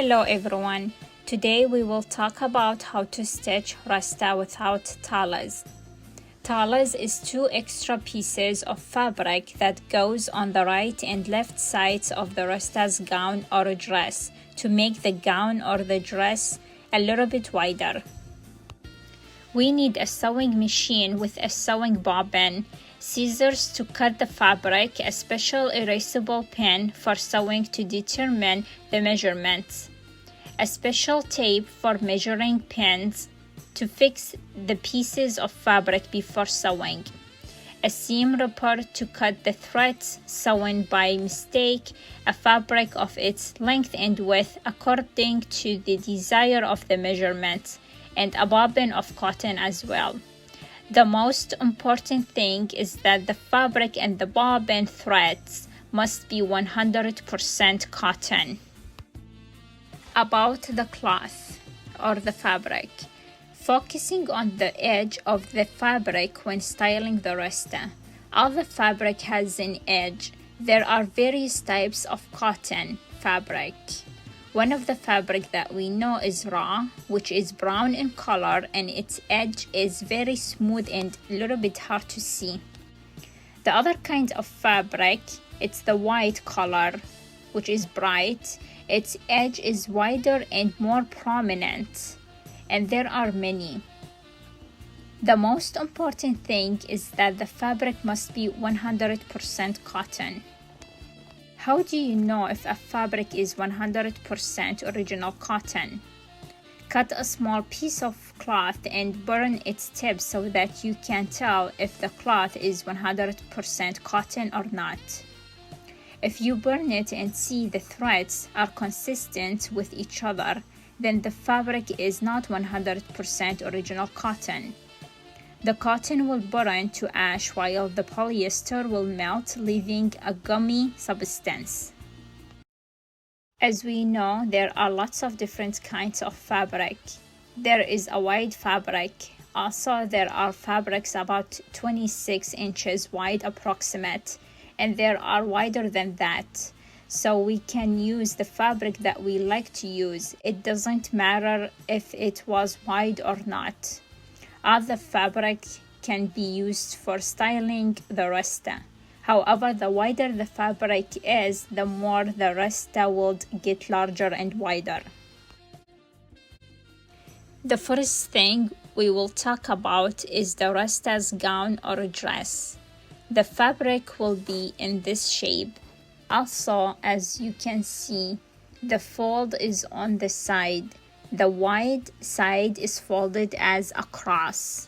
Hello everyone. Today we will talk about how to stitch Rasta without talas. Talas is two extra pieces of fabric that goes on the right and left sides of the Rasta's gown or dress to make the gown or the dress a little bit wider. We need a sewing machine with a sewing bobbin, scissors to cut the fabric, a special erasable pen for sewing to determine the measurements, a special tape for measuring pins to fix the pieces of fabric before sewing, a seam ripper to cut the threads sewn by mistake, a fabric of its length and width according to the desire of the measurements, and a bobbin of cotton as well. The most important thing is that the fabric and the bobbin threads must be 100% cotton. About the cloth or the fabric. Focusing on the edge of the fabric when styling the Rasta. All the fabric has an edge. There are various types of cotton fabric. One of the fabric that we know is raw, which is brown in color and its edge is very smooth and a little bit hard to see. The other kind of fabric, it's the white color, which is bright. Its edge is wider and more prominent, and there are many. The most important thing is that the fabric must be 100% cotton. How do you know if a fabric is 100% original cotton? Cut a small piece of cloth and burn its tip so that you can tell if the cloth is 100% cotton or not. If you burn it and see the threads are consistent with each other, then the fabric is not 100% original cotton. The cotton will burn to ash while the polyester will melt, leaving a gummy substance. As we know, there are lots of different kinds of fabric. There is a wide fabric. Also, there are fabrics about 26 inches wide approximate, and there are wider than that. So we can use the fabric that we like to use. It doesn't matter if it was wide or not. All the fabric can be used for styling the Rasta. However, the wider the fabric is, the more the Rasta will get larger and wider. The first thing we will talk about is the Rasta's gown or dress. The fabric will be in this shape. Also, as you can see, the fold is on the side. The wide side is folded as a cross.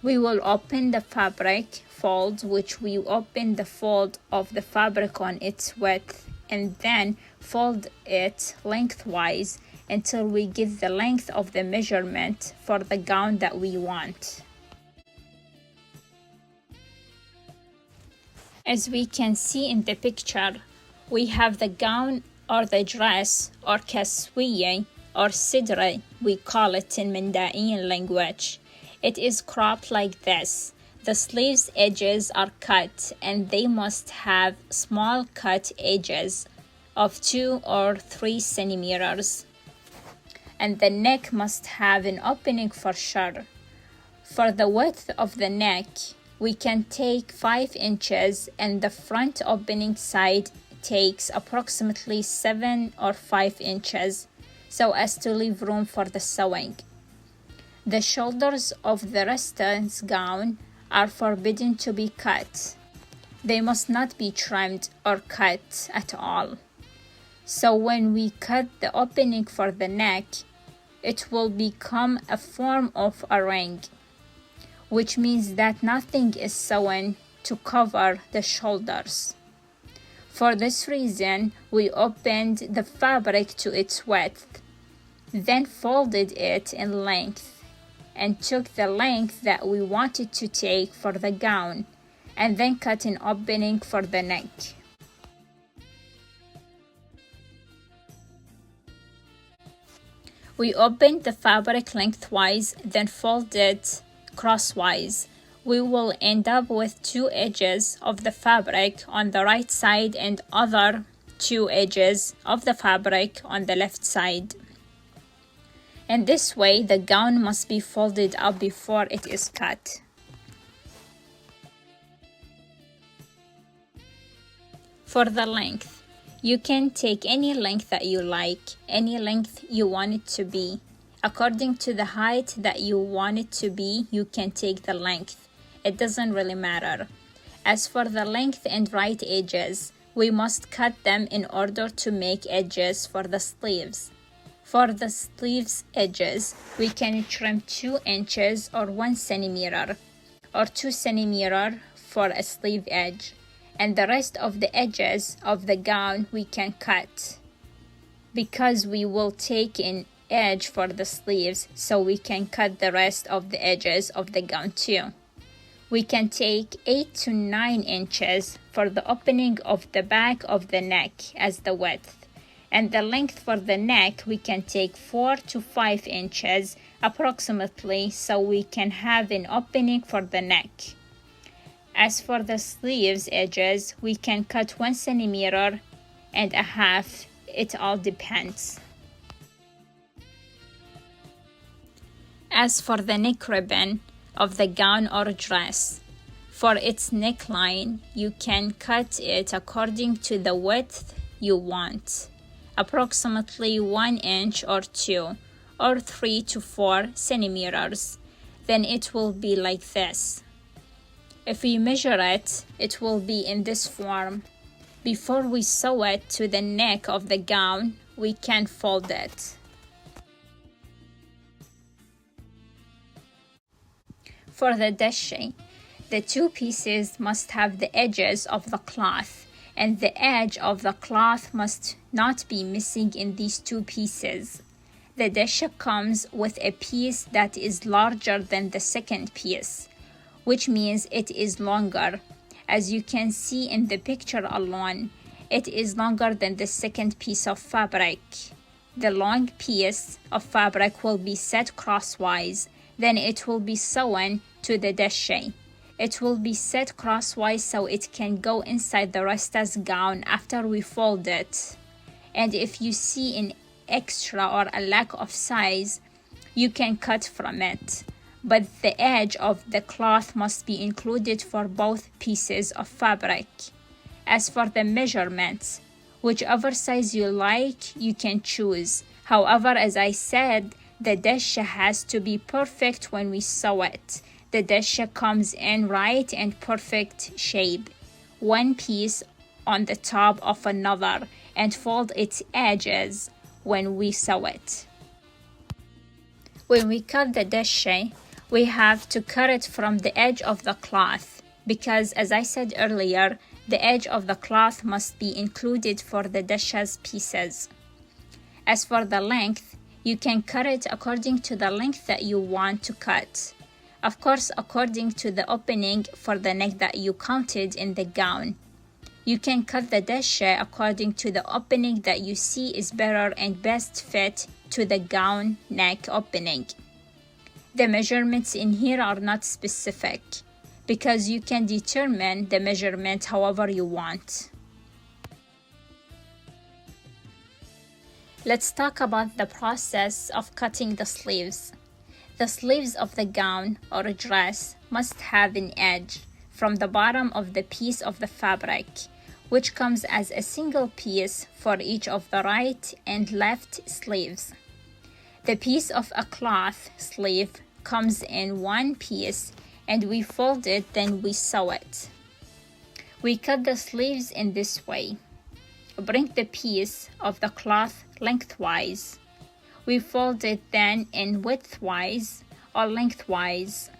We will open the fabric fold, which we open the fold of the fabric on its width, and then fold it lengthwise until we get the length of the measurement for the gown that we want. As we can see in the picture, we have the gown or the dress or kaswiye or sidra, we call it in Mandaean language. It is cropped like this. The sleeves edges are cut and they must have small cut edges of 2 or 3 centimeters. And the neck must have an opening for sure. For the width of the neck, we can take 5 inches and the front opening side takes approximately 7 or 5 inches so as to leave room for the sewing. The shoulders of the Rasta's gown are forbidden to be cut. They must not be trimmed or cut at all. So when we cut the opening for the neck, it will become a form of a ring, which means that nothing is sewn to cover the shoulders. For this reason, we opened the fabric to its width, then folded it in length, and took the length that we wanted to take for the gown, and then cut an opening for the neck. We opened the fabric lengthwise, then folded crosswise. We will end up with 2 edges of the fabric on the right side and other two edges of the fabric on the left side. In this way, the gown must be folded up before it is cut. For the length, you can take any length that you like, any length you want it to be. According to the height that you want it to be, you can take the length. It doesn't really matter. As for the length and right edges, we must cut them in order to make edges for the sleeves. For the sleeves edges, we can trim 2 inches or 1 centimeter or 2 centimeter for a sleeve edge, and the rest of the edges of the gown we can cut. Because we will take an edge for the sleeves, so we can cut the rest of the edges of the gown too. We can take 8 to 9 inches for the opening of the back of the neck as the width. And the length for the neck, we can take 4 to 5 inches approximately, so we can have an opening for the neck. As for the sleeves edges, we can cut 1 centimeter and a half. It all depends. As for the neck ribbon of the gown or dress, for its neckline, you can cut it according to the width you want. Approximately 1 inch or 2 or 3 to 4 centimeters. Then it will be like this. If we measure it, it will be in this form. Before we sew it to the neck of the gown, we can fold it. For the déchets, the 2 pieces must have the edges of the cloth, and the edge of the cloth must not be missing in these 2 pieces. The déchet comes with a piece that is larger than the second piece, which means it is longer. As you can see in the picture alone, it is longer than the second piece of fabric. The long piece of fabric will be set crosswise, then it will be sewn to the déchet. It will be set crosswise so it can go inside the Rasta's gown after we fold it. And if you see an extra or a lack of size, you can cut from it. But the edge of the cloth must be included for both pieces of fabric. As for the measurements, whichever size you like, you can choose. However, as I said, the déchet has to be perfect when we sew it. The déchet comes in right and perfect shape, one piece on the top of another, and fold its edges when we sew it. When we cut the déchet, we have to cut it from the edge of the cloth, because as I said earlier, the edge of the cloth must be included for the déchet's pieces. As for the length, you can cut it according to the length that you want to cut. Of course, according to the opening for the neck that you counted in the gown. You can cut the déchet according to the opening that you see is better and best fit to the gown neck opening. The measurements in here are not specific, because you can determine the measurement however you want. Let's talk about the process of cutting the sleeves. The sleeves of the gown or dress must have an edge from the bottom of the piece of the fabric, which comes as a single piece for each of the right and left sleeves. The piece of a cloth sleeve comes in one piece, and we fold it, then we sew it. We cut the sleeves in this way. Bring the piece of the cloth lengthwise. We fold it then in widthwise or lengthwise,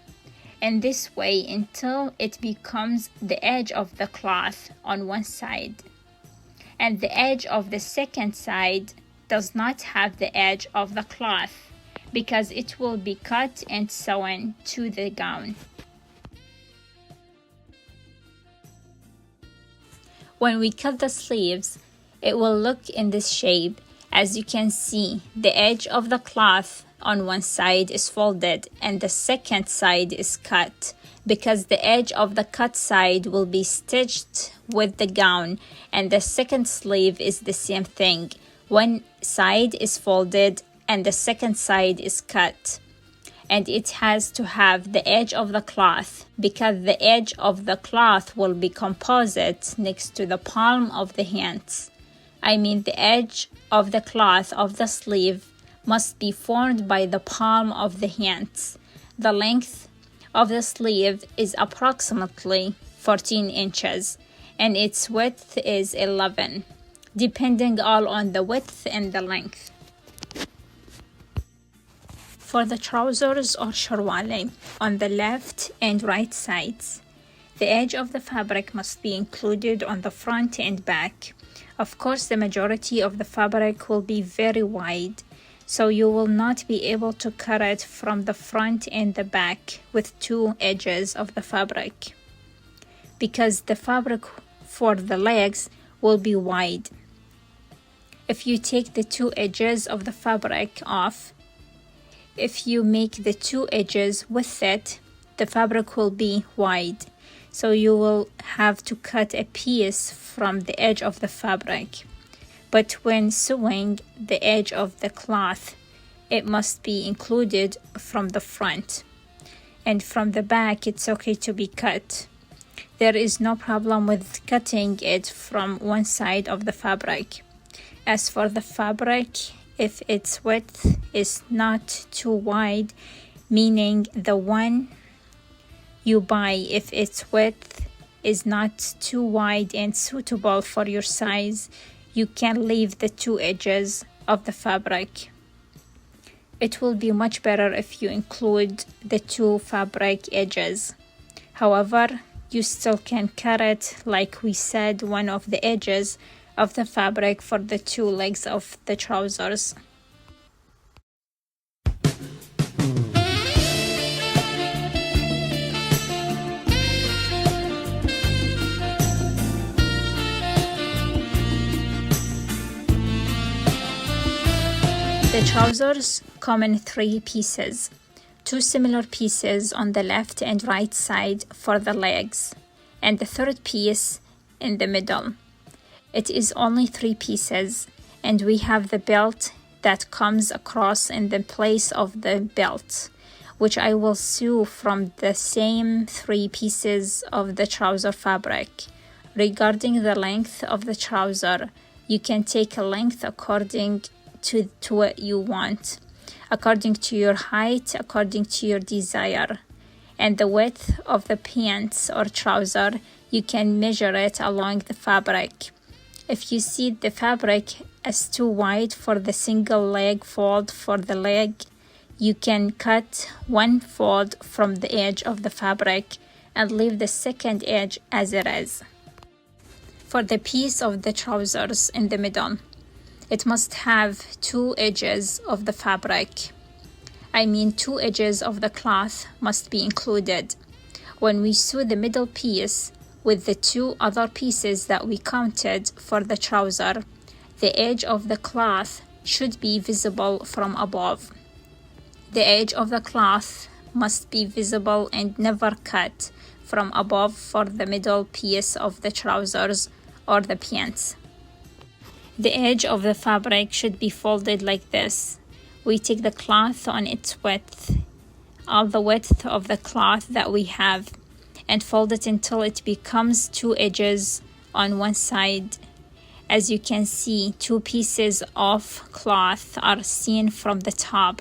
in this way until it becomes the edge of the cloth on one side, and the edge of the second side does not have the edge of the cloth, because it will be cut and sewn to the gown. When we cut the sleeves, it will look in this shape. As you can see, the edge of the cloth on one side is folded and the second side is cut, because the edge of the cut side will be stitched with the gown, and the second sleeve is the same thing. One side is folded and the second side is cut. And it has to have the edge of the cloth, because the edge of the cloth will be composite next to the palm of the hands. I mean, the edge of the cloth of the sleeve must be formed by the palm of the hands. The length of the sleeve is approximately 14 inches and its width is 11, depending all on the width and the length. For the trousers or sharwale, on the left and right sides, the edge of the fabric must be included on the front and back. Of course, the majority of the fabric will be very wide, so you will not be able to cut it from the front and the back with two edges of the fabric, because the fabric for the legs will be wide. If you take the two edges of the fabric off, if you make the two edges with it, the fabric will be wide. So you will have to cut a piece from the edge of the fabric. But when sewing the edge of the cloth, it must be included from the front. And from the back, it's okay to be cut. There is no problem with cutting it from one side of the fabric. As for the fabric, if its width is not too wide, meaning the one you buy, if its width is not too wide and suitable for your size, you can leave the two edges of the fabric. It will be much better if you include the two fabric edges. However, you still can cut it, like we said, one of the edges of the fabric for the two legs of the trousers. The trousers come in three pieces, two similar pieces on the left and right side for the legs, and the third piece in the middle. It is only three pieces, and we have the belt that comes across in the place of the belt, which I will sew from the same three pieces of the trouser fabric. Regarding the length of the trouser, you can take a length according to what you want, according to your height, according to your desire. And the width of the pants or trouser, you can measure it along the fabric. If you see the fabric as too wide for the single leg fold for the leg, you can cut one fold from the edge of the fabric and leave the second edge as it is. For the piece of the trousers in the middle, it must have two edges of the fabric. I mean, two edges of the cloth must be included. When we sew the middle piece with the two other pieces that we counted for the trouser, the edge of the cloth should be visible from above. The edge of the cloth must be visible and never cut from above for the middle piece of the trousers or the pants. The edge of the fabric should be folded like this. We take the cloth on its width, all the width of the cloth that we have, and fold it until it becomes two edges on one side. As you can see, two pieces of cloth are seen from the top,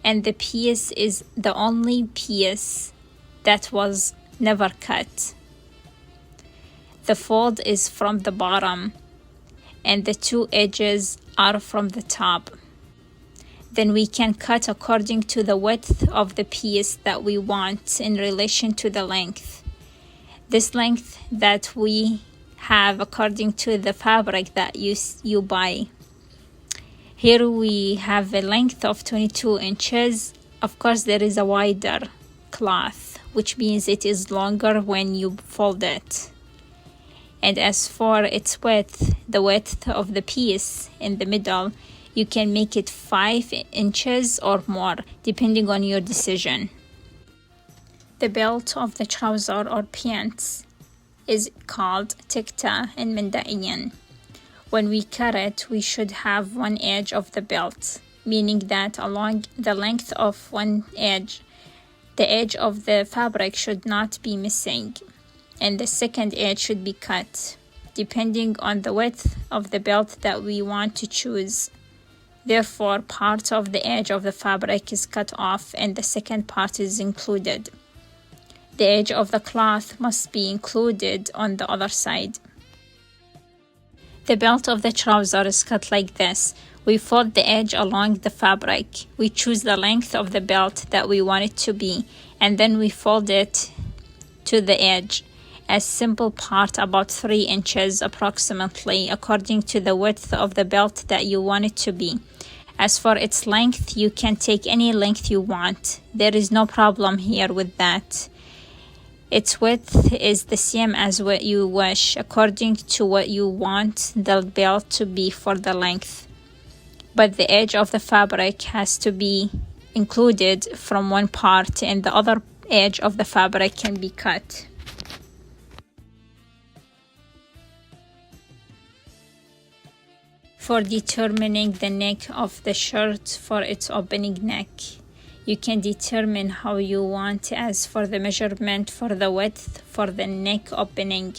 and the piece is the only piece that was never cut. The fold is from the bottom, and the two edges are from the top. Then we can cut according to the width of the piece that we want in relation to the length. This length that we have according to the fabric that you buy. Here we have a length of 22 inches. Of course, there is a wider cloth, which means it is longer when you fold it. And as for its width, the width of the piece in the middle You can make it 5 inches or more, depending on your decision. The belt of the trouser or pants is called tikta in Mandaean. When we cut it, we should have one edge of the belt, meaning that along the length of one edge, the edge of the fabric should not be missing, and the second edge should be cut, depending on the width of the belt that we want to choose. Therefore, part of the edge of the fabric is cut off and the second part is included. The edge of the cloth must be included on the other side. The belt of the trouser is cut like this. We fold the edge along the fabric. We choose the length of the belt that we want it to be, and then we fold it to the edge. A simple part about 3 inches approximately, according to the width of the belt that you want it to be. As for its length, you can take any length you want. There is no problem here with that. Its width is the same as what you wish, according to what you want the belt to be for the length. But the edge of the fabric has to be included from one part, and the other edge of the fabric can be cut. For determining the neck of the shirt for its opening neck, you can determine how you want. As for the measurement for the width for the neck opening,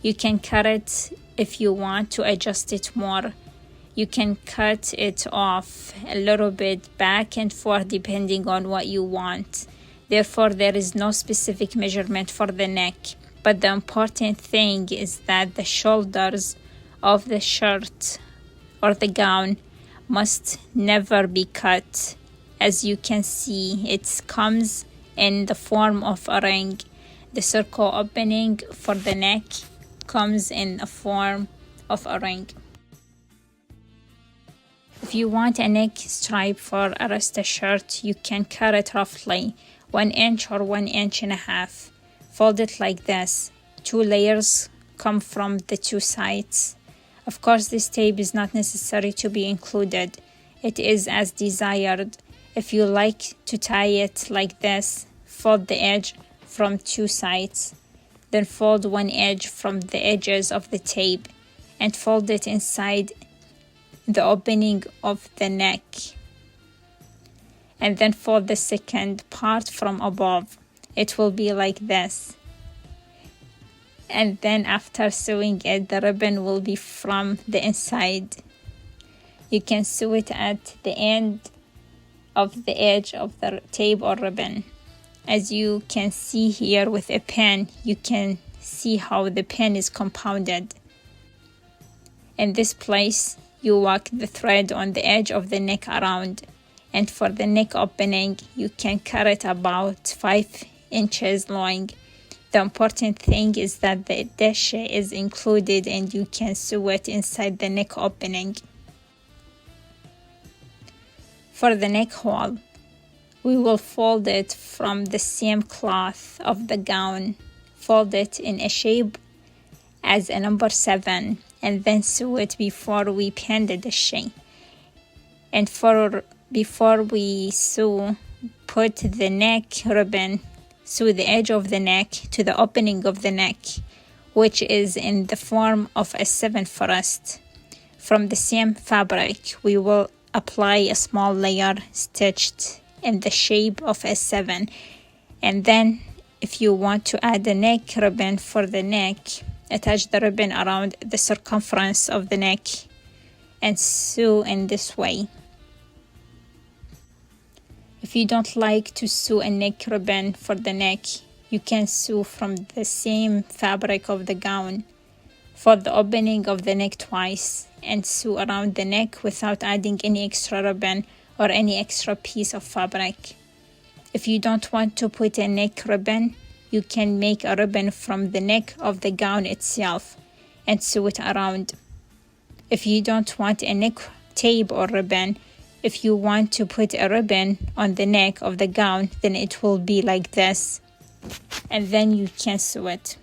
you can cut it if you want to adjust it more. You can cut it off a little bit back and forth depending on what you want. Therefore, there is no specific measurement for the neck. But the important thing is that the shoulders of the shirt or the gown must never be cut. As you can see, it comes in the form of a ring. The circle opening for the neck comes in a form of a ring. If you want a neck stripe for a Rasta shirt, you can cut it roughly 1 inch or 1.5 inches. Fold it like this. 2 layers come from the 2 sides. Of course, this tape is not necessary to be included. It is as desired. If you like to tie it like this, fold the edge from 2 sides. Then fold one edge from the edges of the tape and fold it inside the opening of the neck, and then fold the second part from above. It will be like this, and then after sewing it, the ribbon will be from the inside. You can sew it at the end of the edge of the tape or ribbon. As you can see here with a pen, you can see how the pen is compounded. In this place, you walk the thread on the edge of the neck around, and for the neck opening, you can cut it about 5 inches long. The important thing is that the dash is included and you can sew it inside the neck opening. For the neck hole, we will fold it from the same cloth of the gown. Fold it in a shape as a number 7, and then sew it before we pin the dashi. And before we sew, put the neck ribbon, sew the edge of the neck to the opening of the neck, which is in the form of a 7 first. From the same fabric, we will apply a small layer stitched in the shape of a 7. And then, if you want to add the neck ribbon for the neck, attach the ribbon around the circumference of the neck and sew in this way. If you don't like to sew a neck ribbon for the neck, you can sew from the same fabric of the gown. Fold the opening of the neck twice and sew around the neck without adding any extra ribbon or any extra piece of fabric. If you don't want to put a neck ribbon, you can make a ribbon from the neck of the gown itself and sew it around. If you don't want a neck tape or ribbon, if you want to put a ribbon on the neck of the gown, then it will be like this, and then you can sew it.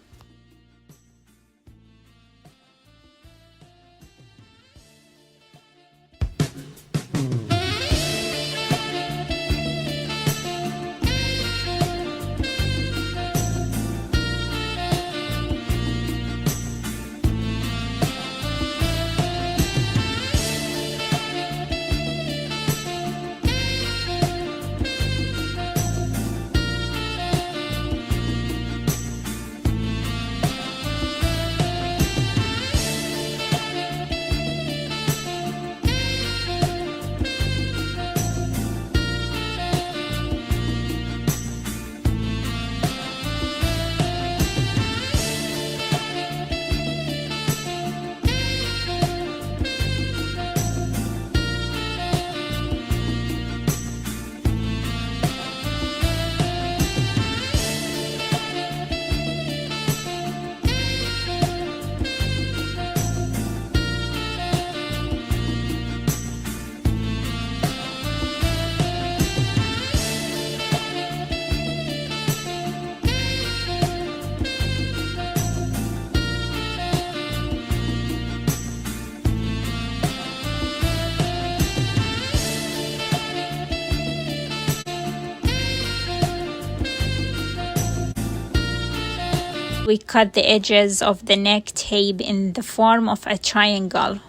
we cut the edges of the neck tape in the form of a triangle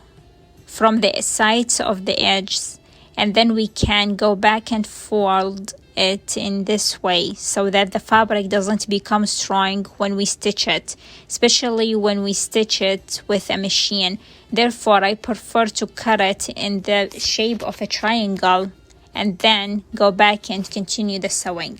from the sides of the edges, and then we can go back and fold it in this way so that the fabric doesn't become strong when we stitch it, especially when we stitch it with a machine. Therefore, I prefer to cut it in the shape of a triangle and then go back and continue the sewing.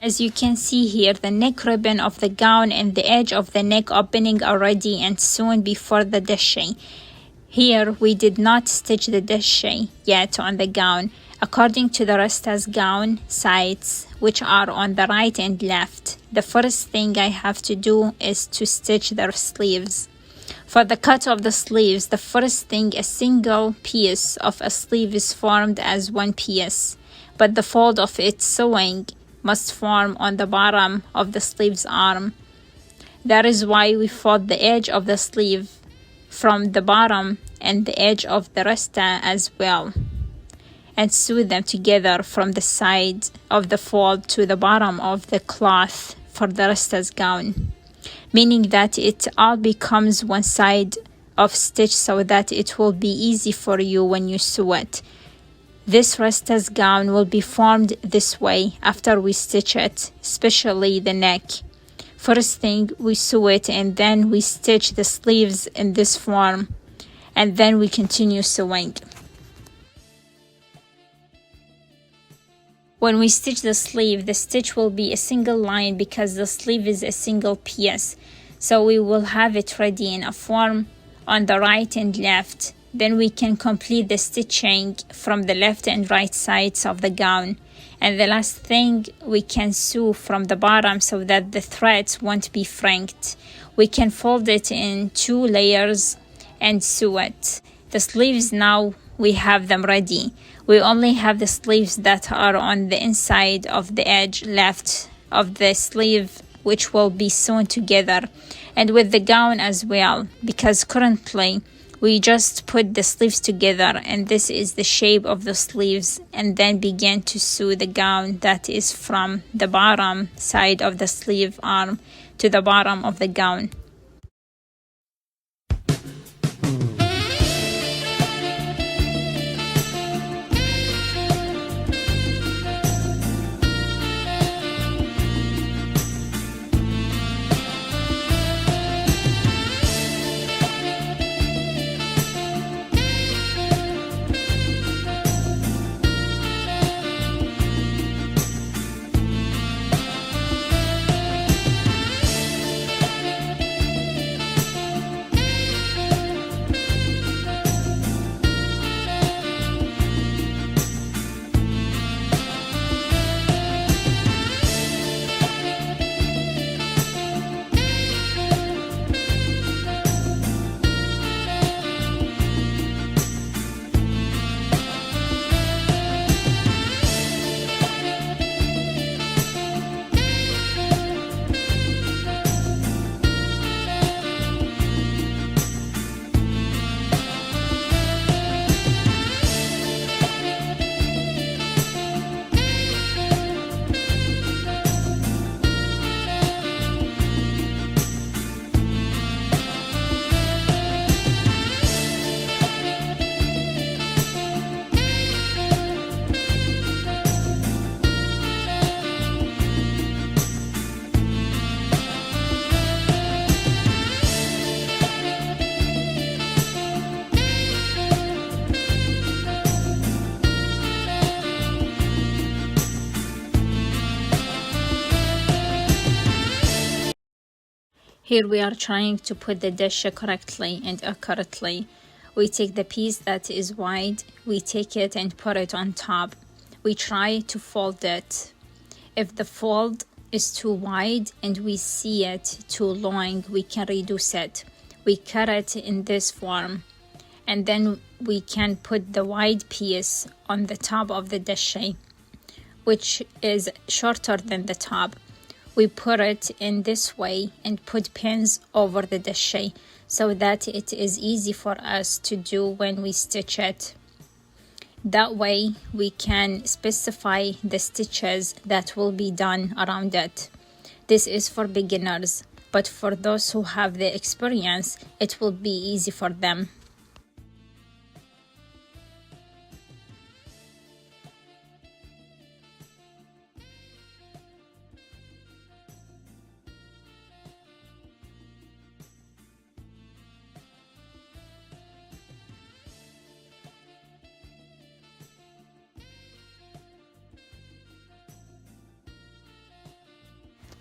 As you can see here, the neck ribbon of the gown and the edge of the neck opening are ready and sewn before the déchets. Here we did not stitch the déchets yet on the gown. According to the Rasta's gown sides, which are on the right and left, the first thing I have to do is to stitch their sleeves. For the cut of the sleeves, the first thing, a single piece of a sleeve is formed as one piece, but the fold of its sewing must form on the bottom of the sleeve's arm. That is why we fold the edge of the sleeve from the bottom and the edge of the Rasta as well, and sew them together from the side of the fold to the bottom of the cloth for the Rasta's gown, meaning that it all becomes one side of stitch so that it will be easy for you when you sew it. This Rasta's gown will be formed this way after we stitch it, especially the neck. First thing, we sew it and then we stitch the sleeves in this form, and then we continue sewing. When we stitch the sleeve, the stitch will be a single line because the sleeve is a single piece. So we will have it ready in a form on the right and left. Then we can complete the stitching from the left and right sides of the gown. And the last thing, we can sew from the bottom so that the threads won't be franked. We can fold it in 2 layers and sew it. The sleeves now, we have them ready. We only have the sleeves that are on the inside of the edge left of the sleeve, which will be sewn together, and with the gown as well, because currently we just put the sleeves together and this is the shape of the sleeves, and then begin to sew the gown that is from the bottom side of the sleeve arm to the bottom of the gown. Here we are trying to put the dish correctly and accurately. We take the piece that is wide, we take it and put it on top. We try to fold it. If the fold is too wide and we see it too long, we can reduce it. We cut it in this form, and then we can put the wide piece on the top of the dish, which is shorter than the top. We put it in this way and put pins over the dish so that it is easy for us to do when we stitch it. That way we can specify the stitches that will be done around it. This is for beginners, but for those who have the experience, it will be easy for them.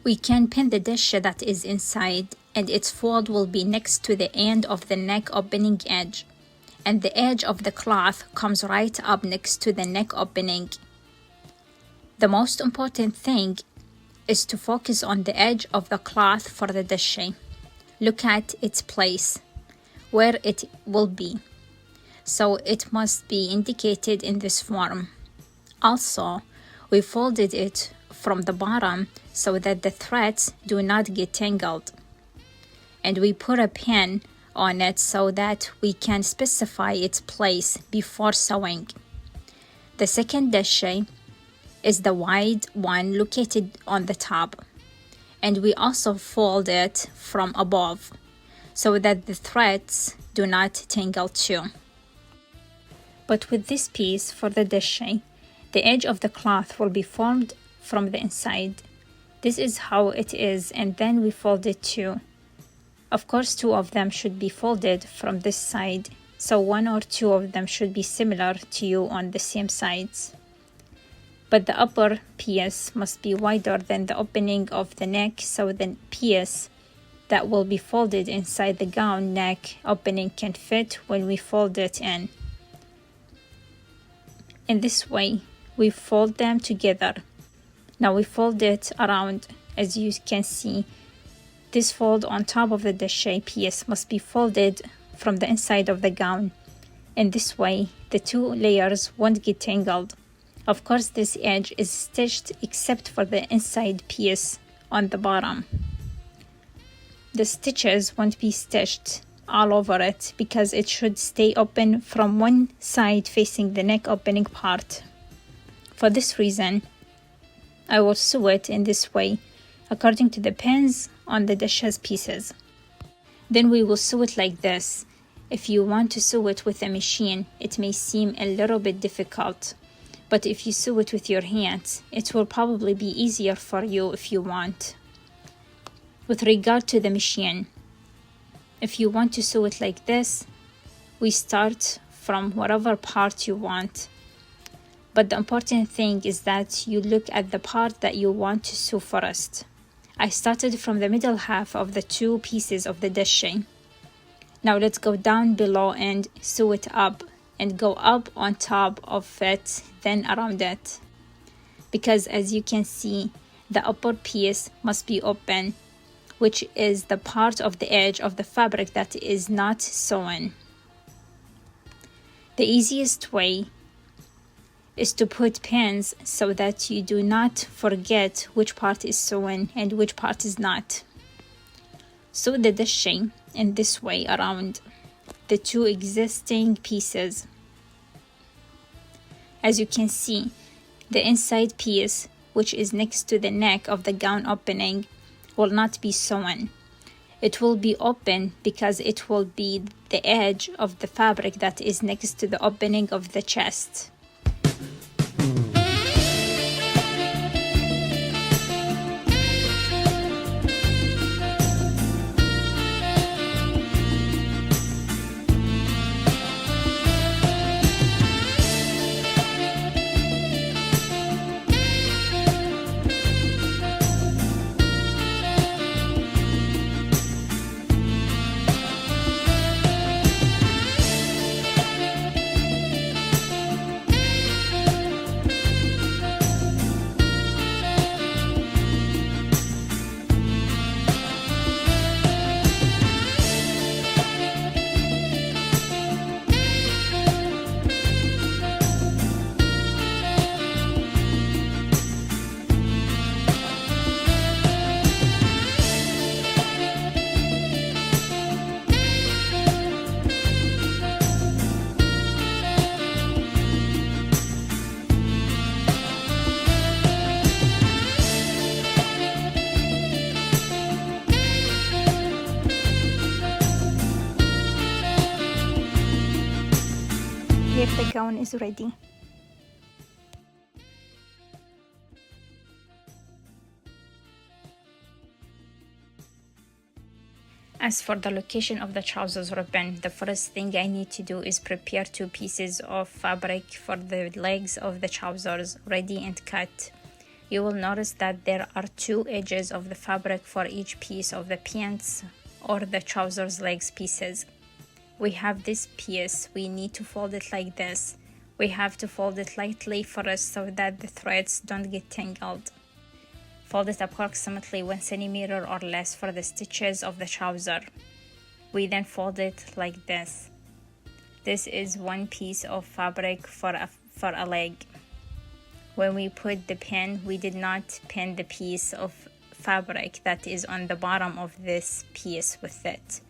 We can pin the dish that is inside, and its fold will be next to the end of the neck opening edge, and the edge of the cloth comes right up next to the neck opening. The most important thing is to focus on the edge of the cloth for the dish. Look at its place, where it will be. So it must be indicated in this form. Also, we folded it from the bottom so that the threads do not get tangled. And we put a pin on it so that we can specify its place before sewing. The second dish is the wide one located on the top, and we also fold it from above so that the threads do not tangle too. But with this piece for the dish, the edge of the cloth will be formed from the inside. This is how it is, and then we fold it too. Of course, two of them should be folded from this side, so one or two of them should be similar to you on the same sides. But the upper piece must be wider than the opening of the neck, so the piece that will be folded inside the gown neck opening can fit when we fold it in. In this way, we fold them together. Now we fold it around. As you can see, this fold on top of the dish piece must be folded from the inside of the gown. In this way, the two layers won't get tangled. Of course, this edge is stitched except for the inside piece on the bottom. The stitches won't be stitched all over it because it should stay open from one side facing the neck opening part. For this reason, I will sew it in this way, according to the pins on the dish's pieces. Then we will sew it like this. If you want to sew it with a machine, it may seem a little bit difficult, but if you sew it with your hands, it will probably be easier for you if you want. With regard to the machine, if you want to sew it like this, we start from whatever part you want. But the important thing is that you look at the part that you want to sew first. I started from the middle half of the two pieces of the dish. Now let's go down below and sew it up and go up on top of it, then around it. Because as you can see, the upper piece must be open, which is the part of the edge of the fabric that is not sewn. The easiest way is to put pins so that you do not forget which part is sewn and which part is not. Sew the dish in this way around the two existing pieces. As you can see, the inside piece, which is next to the neck of the gown opening, will not be sewn. It will be open because it will be the edge of the fabric that is next to the opening of the chest. here the gown is ready. As for the location of the trousers ribbon, the first thing I need to do is prepare 2 pieces of fabric for the legs of the trousers ready and cut. You will notice that there are 2 edges of the fabric for each piece of the pants or the trousers legs pieces. We have this piece, we need to fold it like this. We have to fold it lightly first so that the threads don't get tangled. Fold it approximately 1 centimeter or less for the stitches of the trouser. We then fold it like this. This is 1 piece of fabric for a leg. When we put the pin, we did not pin the piece of fabric that is on the bottom of this piece with it,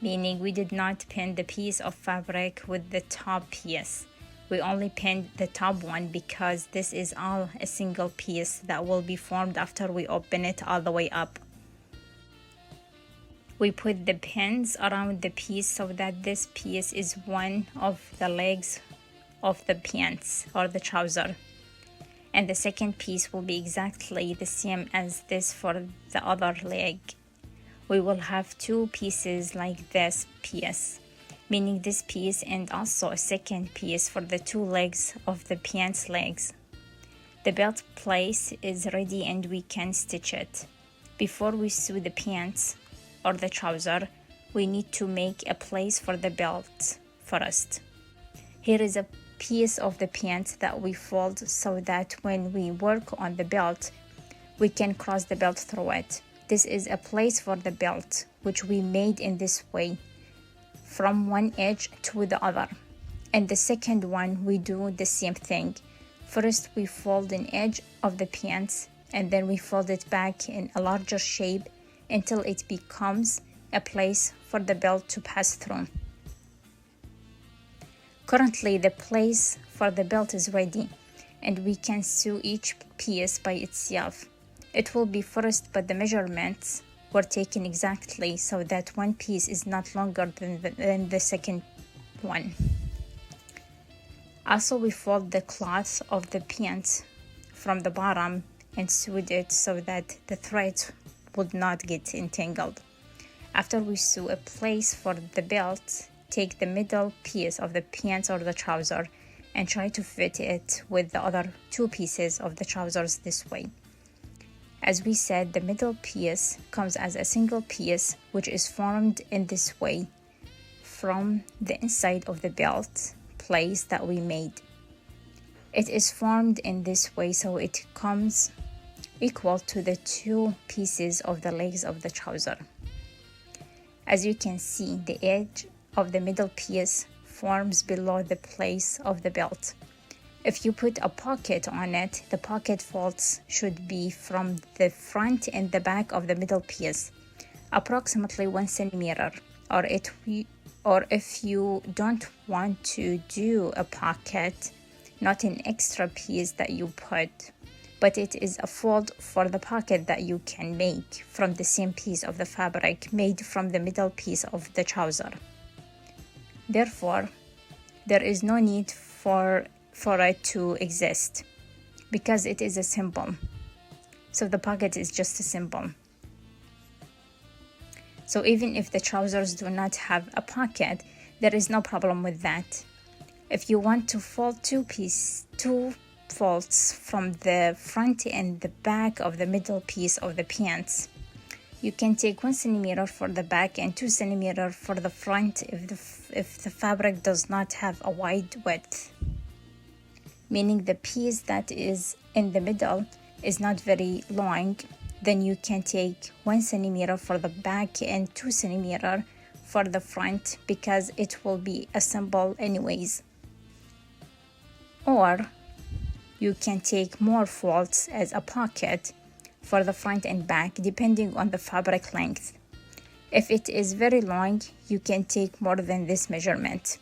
meaning we did not pin the piece of fabric with the top piece. We only pinned the top one because this is all a single piece that will be formed after we open it all the way up. We put the pins around the piece so that this piece is one of the legs of the pants or the trouser. And the second piece will be exactly the same as this for the other leg. We will have 2 pieces like this piece, meaning this piece and also a second piece for the 2 legs of the pants legs. The belt place is ready and we can stitch it. Before we sew the pants or the trouser, we need to make a place for the belt first. Here is a piece of the pants that we fold so that when we work on the belt, we can cross the belt through it. This is a place for the belt, which we made in this way, from one edge to the other. And the second one, we do the same thing. First, we fold an edge of the pants, and then we fold it back in a larger shape until it becomes a place for the belt to pass through. Currently, the place for the belt is ready, and we can sew each piece by itself. It will be first, but the measurements were taken exactly so that one piece is not longer than the second one. Also, we fold the cloth of the pants from the bottom and sewed it so that the threads would not get entangled. After we sew a place for the belt, take the middle piece of the pants or the trouser and try to fit it with the other 2 pieces of the trousers this way. As we said, the middle piece comes as a single piece, which is formed in this way from the inside of the belt place that we made. It is formed in this way so it comes equal to the 2 pieces of the legs of the trouser. As you can see, the edge of the middle piece forms below the place of the belt. If you put a pocket on it, the pocket folds should be from the front and the back of the middle piece, approximately 1 centimeter. Or if you don't want to do a pocket, not an extra piece that you put, but it is a fold for the pocket that you can make from the same piece of the fabric made from the middle piece of the trouser. Therefore, there is no need for it to exist because it is a symbol. So the pocket is just a symbol. So even if the trousers do not have a pocket, there is no problem with that. If you want to fold 2 folds from the front and the back of the middle piece of the pants, you can take 1 centimeter for the back and 2 centimeter for the front if the fabric does not have a wide width, meaning the piece that is in the middle is not very long. Then you can take 1 centimeter for the back and 2 centimeter for the front because it will be a symbol anyways. Or you can take more folds as a pocket for the front and back depending on the fabric length. If it is very long, you can take more than this measurement.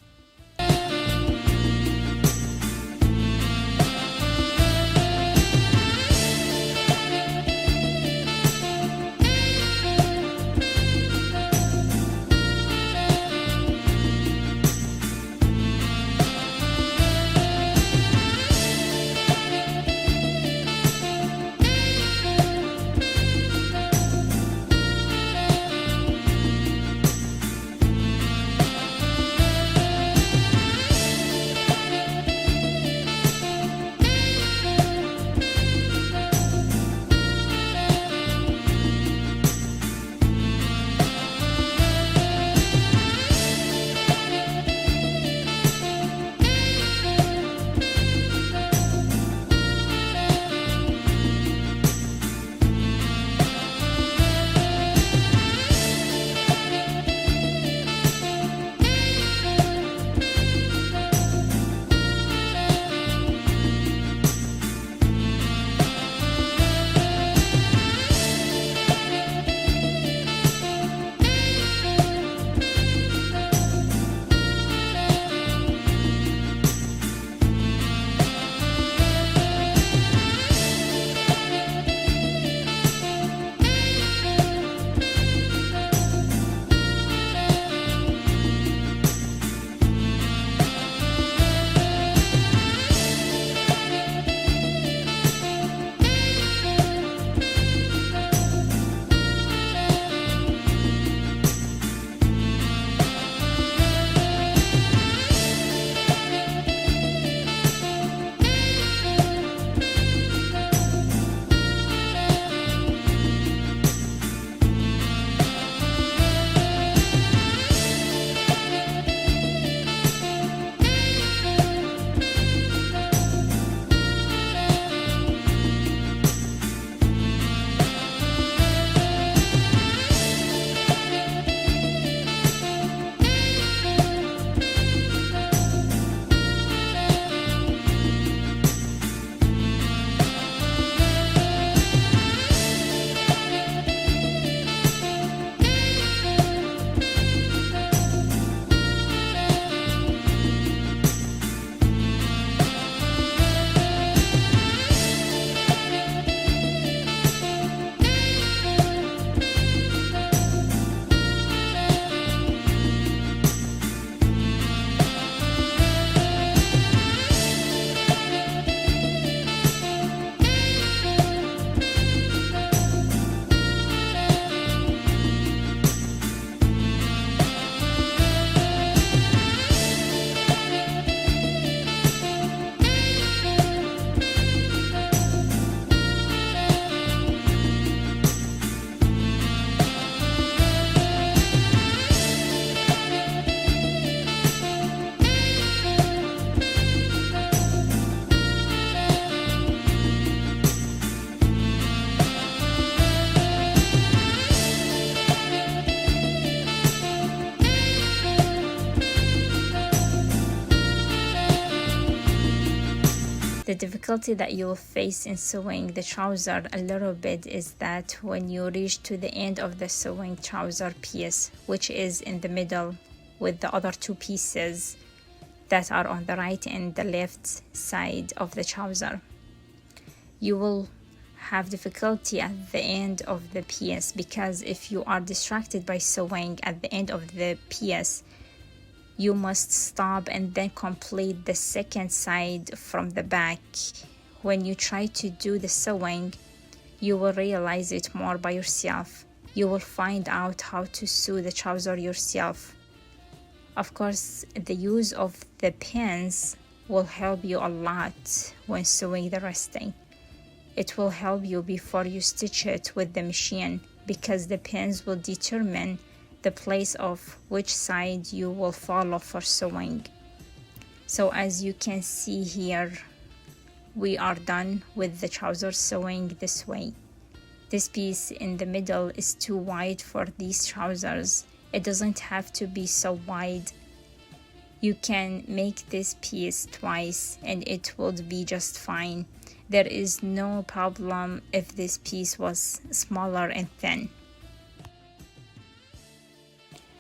difficulty that you will face in sewing the trouser a little bit is that when you reach to the end of the sewing trouser piece, which is in the middle with the other two pieces that are on the right and the left side of the trouser, you will have difficulty at the end of the piece, because if you are distracted by sewing at the end of the piece, you must stop and then complete the second side from the back. When you try to do the sewing, you will realize it more by yourself. You will find out how to sew the trouser yourself. Of course, the use of the pins will help you a lot when sewing the resting. It will help you before you stitch it with the machine, because the pins will determine the place of which side you will follow for sewing. So as you can see here, we are done with the trouser sewing this way. This piece in the middle is too wide for these trousers. It doesn't have to be so wide. You can make this piece twice and it would be just fine. There is no problem if this piece was smaller and thin.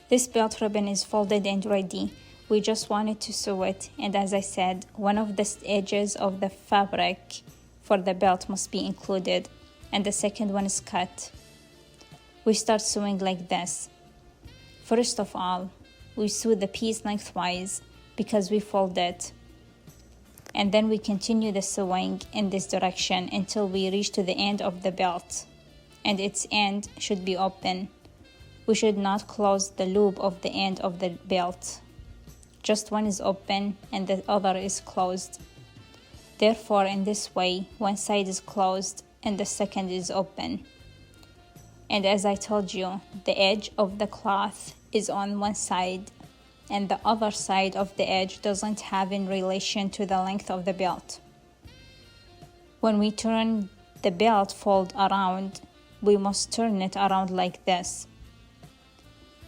This belt ribbon is folded and ready. We just wanted to sew it, and as I said, one of the edges of the fabric for the belt must be included, and the second one is cut. We start sewing like this. First of all, we sew the piece lengthwise because we fold it, and then we continue the sewing in this direction until we reach to the end of the belt, and its end should be open. We should not close the loop of the end of the belt. Just one is open and the other is closed. Therefore, in this way, one side is closed and the second is open. And as I told you, the edge of the cloth is on one side and the other side of the edge doesn't have in relation to the length of the belt. When we turn the belt fold around, we must turn it around like this.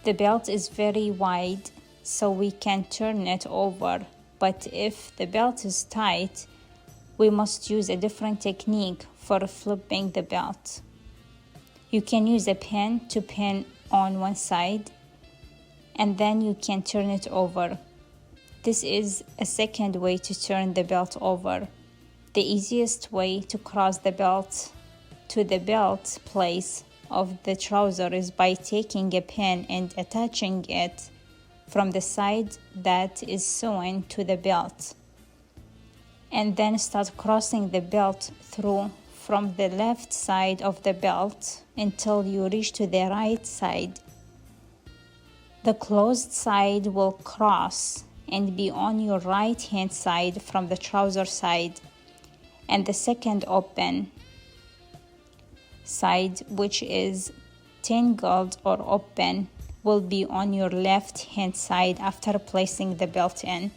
The belt is very wide, so we can turn it over, but if the belt is tight, we must use a different technique for flipping the belt. You can use a pin to pin on one side, and then you can turn it over. This is a second way to turn the belt over. The easiest way to cross the belt to the belt place of the trouser is by taking a pin and attaching it from the side that is sewn to the belt, and then start crossing the belt through from the left side of the belt until you reach to the right side. The closed side will cross and be on your right hand side from the trouser side, and the second open side, which is tangled or open, will be on your left hand side after placing the belt in.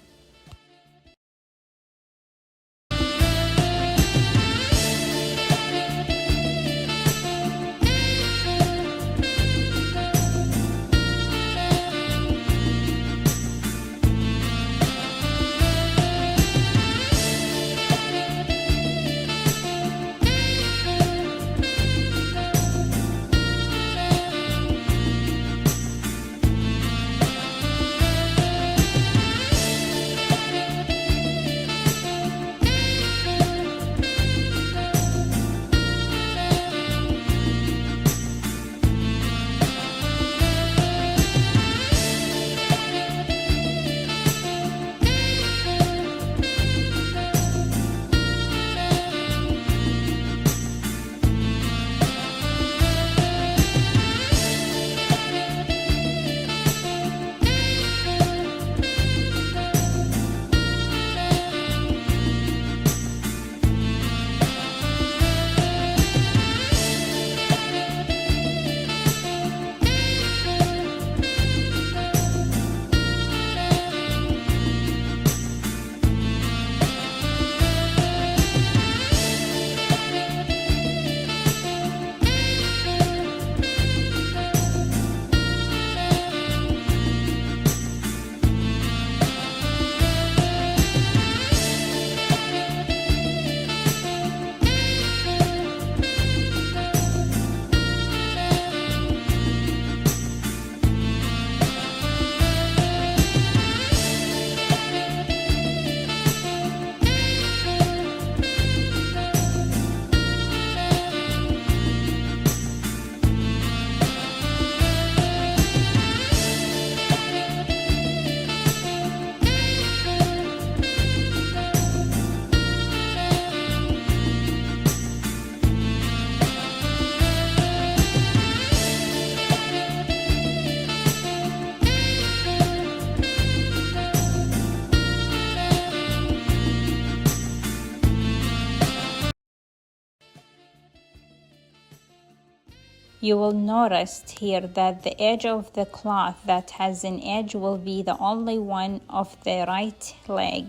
You will notice here that the edge of the cloth that has an edge will be the only one of the right leg,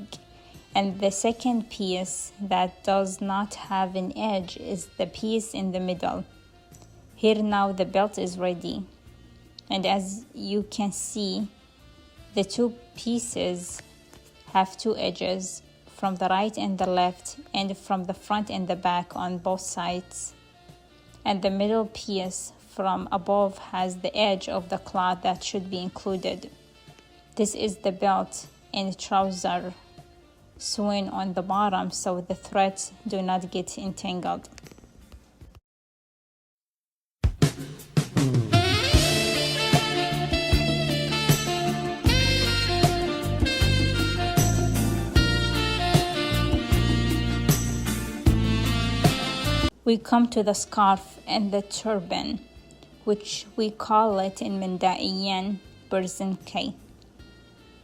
and the second piece that does not have an edge is the piece in the middle. Here now the belt is ready, and as you can see, the two pieces have two edges from the right and the left, and from the front and the back on both sides. And the middle piece from above has the edge of the cloth that should be included. This is the belt and trouser sewn on the bottom so the threads do not get entangled. We come to the scarf and the turban, which we call it in Mandaean K.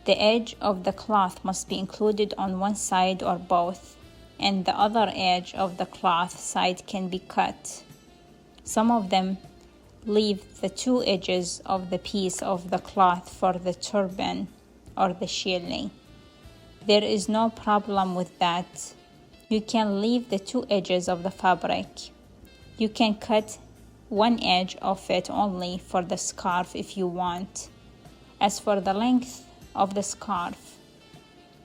The edge of the cloth must be included on one side or both, and the other edge of the cloth side can be cut. Some of them leave the two edges of the piece of the cloth for the turban or the shirley. There is no problem with that. You can leave the two edges of the fabric. You can cut one edge of it only for the scarf if you want. As for the length of the scarf,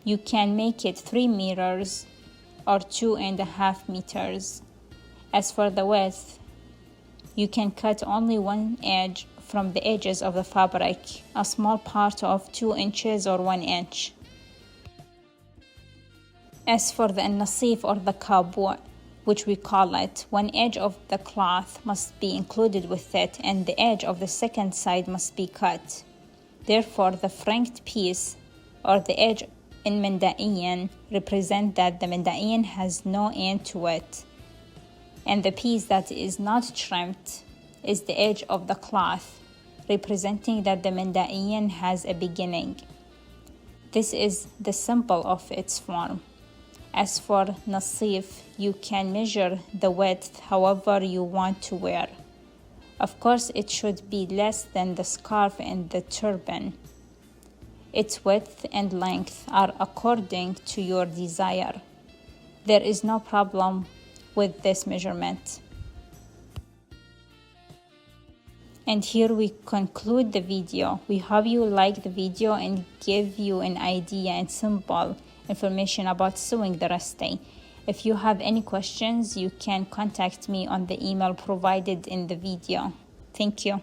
you can make it 3 meters or 2.5 meters. As for the width, you can cut only one edge from the edges of the fabric, a small part of 2 inches or 1 inch. As for the nasif or the kabu, which we call it, one edge of the cloth must be included with it, and the edge of the second side must be cut. Therefore, the franked piece or the edge in Mandaean represent that the Mandaean has no end to it, and the piece that is not trimmed is the edge of the cloth, representing that the Mandaean has a beginning. This is the symbol of its form. As for nasif, you can measure the width however you want to wear. Of course, it should be less than the scarf and the turban. Its width and length are according to your desire. There is no problem with this measurement. And here we conclude the video. We hope you like the video and give you an idea and simple information about sewing the Rasta. If you have any questions, you can contact me on the email provided in the video. Thank you.